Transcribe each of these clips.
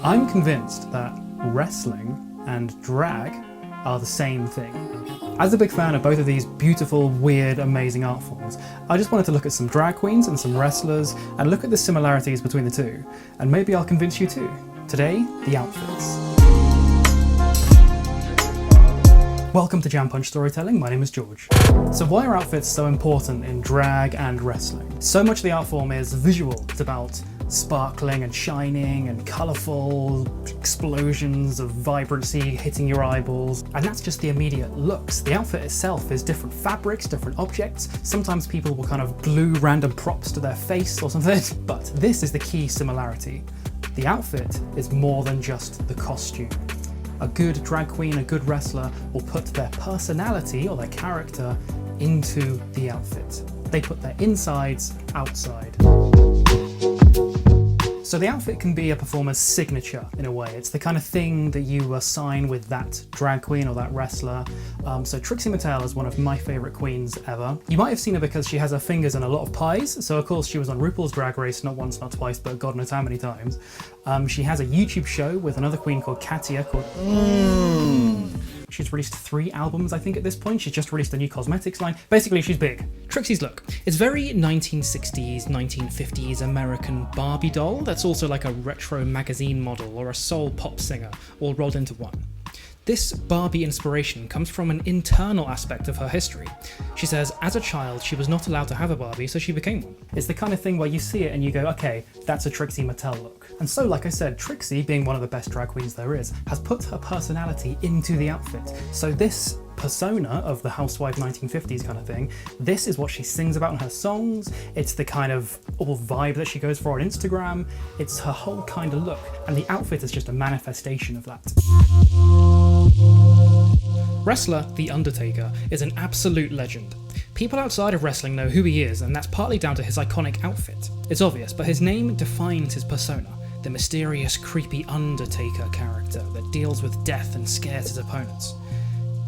I'm convinced that wrestling and drag are the same thing. As a big fan of both of these beautiful, weird, amazing art forms, I just wanted to look at some drag queens and some wrestlers and look at the similarities between the two, and maybe I'll convince you too. Today, the outfits. Welcome to Jam Punch Storytelling, my name is George. So why are outfits so important in drag and wrestling? So much of the art form is visual. It's about sparkling and shining and colourful explosions of vibrancy hitting your eyeballs, and that's just the immediate looks. The outfit itself is different fabrics, different objects. Sometimes people will kind of glue random props to their face or something, but this is the key similarity. The outfit is more than just the costume. A good drag queen, a good wrestler will put their personality or their character into the outfit. They put their insides outside. So the outfit can be a performer's signature in a way. It's the kind of thing that you assign with that drag queen or that wrestler. So Trixie Mattel is one of my favourite queens ever. You might have seen her because she has her fingers in a lot of pies. So of course she was on RuPaul's Drag Race not once, not twice, but God knows how many times. She has a YouTube show with another queen called Katia called She's released 3 albums, I think, at this point. She's just released a new cosmetics line. Basically, she's big. Trixie's look is very 1960s, 1950s American Barbie doll that's also like a retro magazine model or a soul pop singer, all rolled into one. This Barbie inspiration comes from an internal aspect of her history. She says, as a child, she was not allowed to have a Barbie, so she became one. It's the kind of thing where you see it and you go, okay, that's a Trixie Mattel look. And so, like I said, Trixie, being one of the best drag queens there is, has put her personality into the outfit. So this persona of the housewife 1950s kind of thing, this is what she sings about in her songs, it's the kind of vibe that she goes for on Instagram, it's her whole kind of look, and the outfit is just a manifestation of that. Wrestler The Undertaker is an absolute legend. People outside of wrestling know who he is, and that's partly down to his iconic outfit. It's obvious, but his name defines his persona, the mysterious, creepy Undertaker character that deals with death and scares his opponents.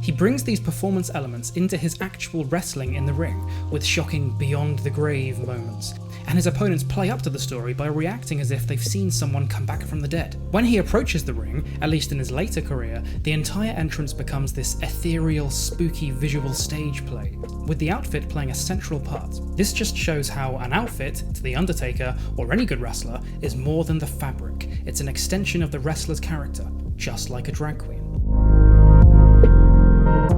He brings these performance elements into his actual wrestling in the ring, with shocking beyond the grave moments, and his opponents play up to the story by reacting as if they've seen someone come back from the dead. When he approaches the ring, at least in his later career, the entire entrance becomes this ethereal, spooky visual stage play, with the outfit playing a central part. This just shows how an outfit, to The Undertaker, or any good wrestler, is more than the fabric. It's an extension of the wrestler's character, just like a drag queen.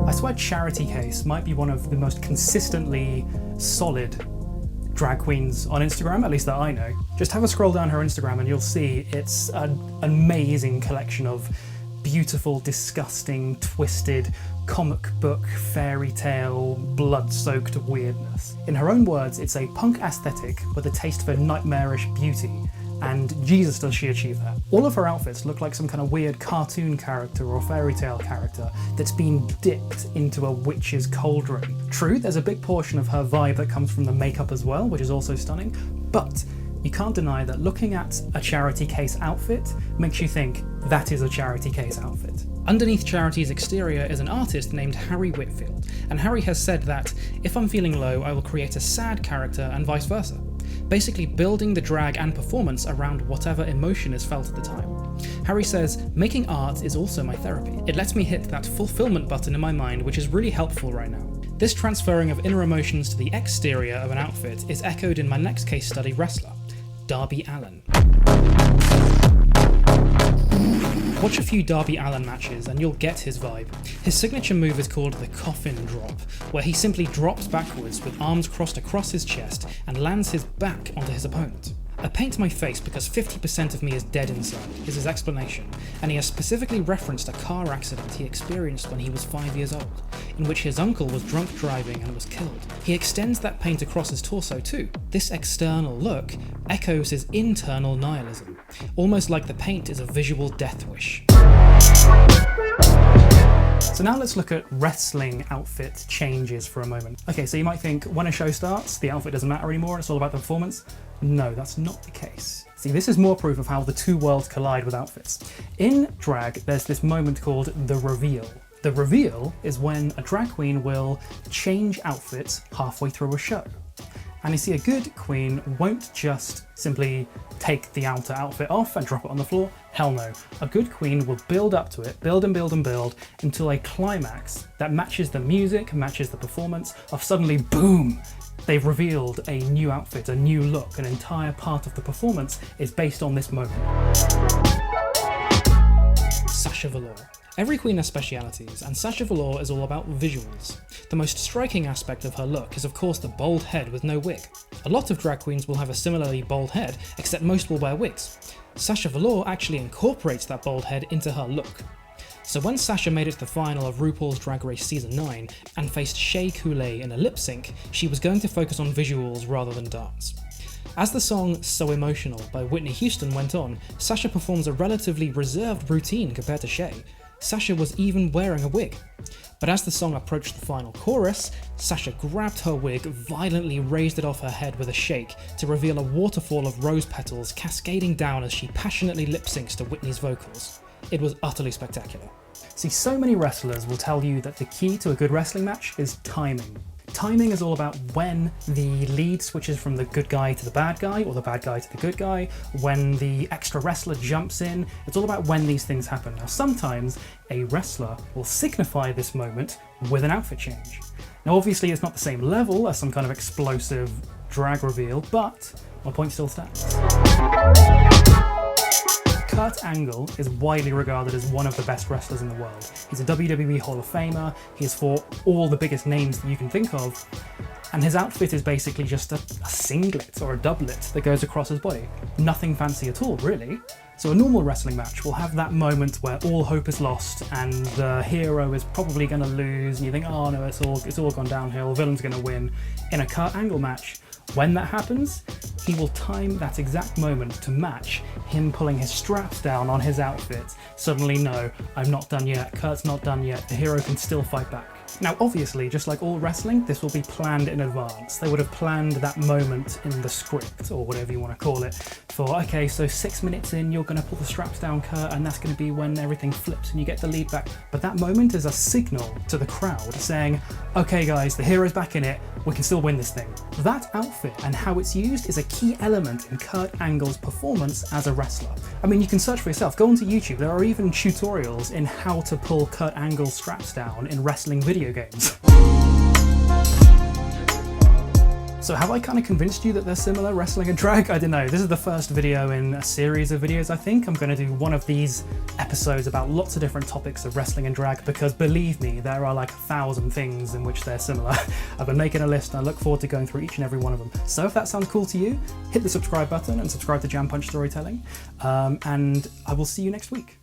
I swear Charity Case might be one of the most consistently solid drag queens on Instagram, at least that I know. Just have a scroll down her Instagram and you'll see it's an amazing collection of beautiful, disgusting, twisted, comic book, fairy tale, blood-soaked weirdness. In her own words, it's a punk aesthetic with a taste for nightmarish beauty. And Jesus, does she achieve that. All of her outfits look like some kind of weird cartoon character or fairy tale character that's been dipped into a witch's cauldron. True, there's a big portion of her vibe that comes from the makeup as well, which is also stunning, but you can't deny that looking at a Charity Case outfit makes you think that is a Charity Case outfit. Underneath Charity's exterior is an artist named Harry Whitfield, and Harry has said that, if I'm feeling low, I will create a sad character and vice versa. Basically building the drag and performance around whatever emotion is felt at the time. Harry says, making art is also my therapy. It lets me hit that fulfillment button in my mind, which is really helpful right now. This transferring of inner emotions to the exterior of an outfit is echoed in my next case study wrestler, Darby Allin. Watch a few Darby Allin matches and you'll get his vibe. His signature move is called the coffin drop, where he simply drops backwards with arms crossed across his chest and lands his back onto his opponent. I paint my face because 50% of me is dead inside, is his explanation, and he has specifically referenced a car accident he experienced when he was 5 years old, in which his uncle was drunk driving and was killed. He extends that paint across his torso too. This external look echoes his internal nihilism, almost like the paint is a visual death wish. So now let's look at wrestling outfit changes for a moment. Okay, so you might think when a show starts, the outfit doesn't matter anymore, it's all about the performance. No, that's not the case. See, this is more proof of how the two worlds collide with outfits. In drag, there's this moment called the reveal. The reveal is when a drag queen will change outfits halfway through a show. And you see, a good queen won't just simply take the outer outfit off and drop it on the floor. Hell no. A good queen will build up to it, build and build and build, until a climax that matches the music, matches the performance, of suddenly, boom, they've revealed a new outfit, a new look. An entire part of the performance is based on this moment. Sasha Velour. Every queen has specialities, and Sasha Velour is all about visuals. The most striking aspect of her look is of course the bald head with no wig. A lot of drag queens will have a similarly bald head, except most will wear wigs. Sasha Velour actually incorporates that bald head into her look. So when Sasha made it to the final of RuPaul's Drag Race Season 9 and faced Shea Coulee in a lip sync, she was going to focus on visuals rather than dance. As the song So Emotional by Whitney Houston went on, Sasha performs a relatively reserved routine compared to Shea. Sasha was even wearing a wig. But as the song approached the final chorus, Sasha grabbed her wig, violently raised it off her head with a shake to reveal a waterfall of rose petals cascading down as she passionately lip-syncs to Whitney's vocals. It was utterly spectacular. See, so many wrestlers will tell you that the key to a good wrestling match is timing. Timing is all about when the lead switches from the good guy to the bad guy, or the bad guy to the good guy, when the extra wrestler jumps in. It's all about when these things happen. Now, sometimes a wrestler will signify this moment with an outfit change. Now, obviously, it's not the same level as some kind of explosive drag reveal, but my point still stands. Kurt Angle is widely regarded as one of the best wrestlers in the world. He's a WWE Hall of Famer, he's fought all the biggest names that you can think of, and his outfit is basically just a singlet or a doublet that goes across his body. Nothing fancy at all, really. So a normal wrestling match will have that moment where all hope is lost and the hero is probably going to lose, and you think, oh no, it's all gone downhill, villain's going to win. In a Kurt Angle match, when that happens, he will time that exact moment to match him pulling his straps down on his outfit. Suddenly, no, I'm not done yet, Kurt's not done yet, the hero can still fight back. Now obviously, just like all wrestling, this will be planned in advance. They would have planned that moment in the script, or whatever you want to call it, for, okay, so 6 minutes in, you're going to pull the straps down, Kurt, and that's going to be when everything flips and you get the lead back. But that moment is a signal to the crowd saying, okay guys, the hero's back in it, we can still win this thing. That outfit and how it's used is a key element in Kurt Angle's performance as a wrestler. I mean, you can search for yourself, go onto YouTube, there are even tutorials in how to pull Kurt Angle's straps down in wrestling video games. So have I kind of convinced you that they're similar, wrestling and drag? I don't know. This is the first video in a series of videos, I think. I'm going to do one of these episodes about lots of different topics of wrestling and drag, because believe me, there are like 1,000 things in which they're similar. I've been making a list and I look forward to going through each and every one of them. So if that sounds cool to you, hit the subscribe button and subscribe to Jam Punch Storytelling. And I will see you next week.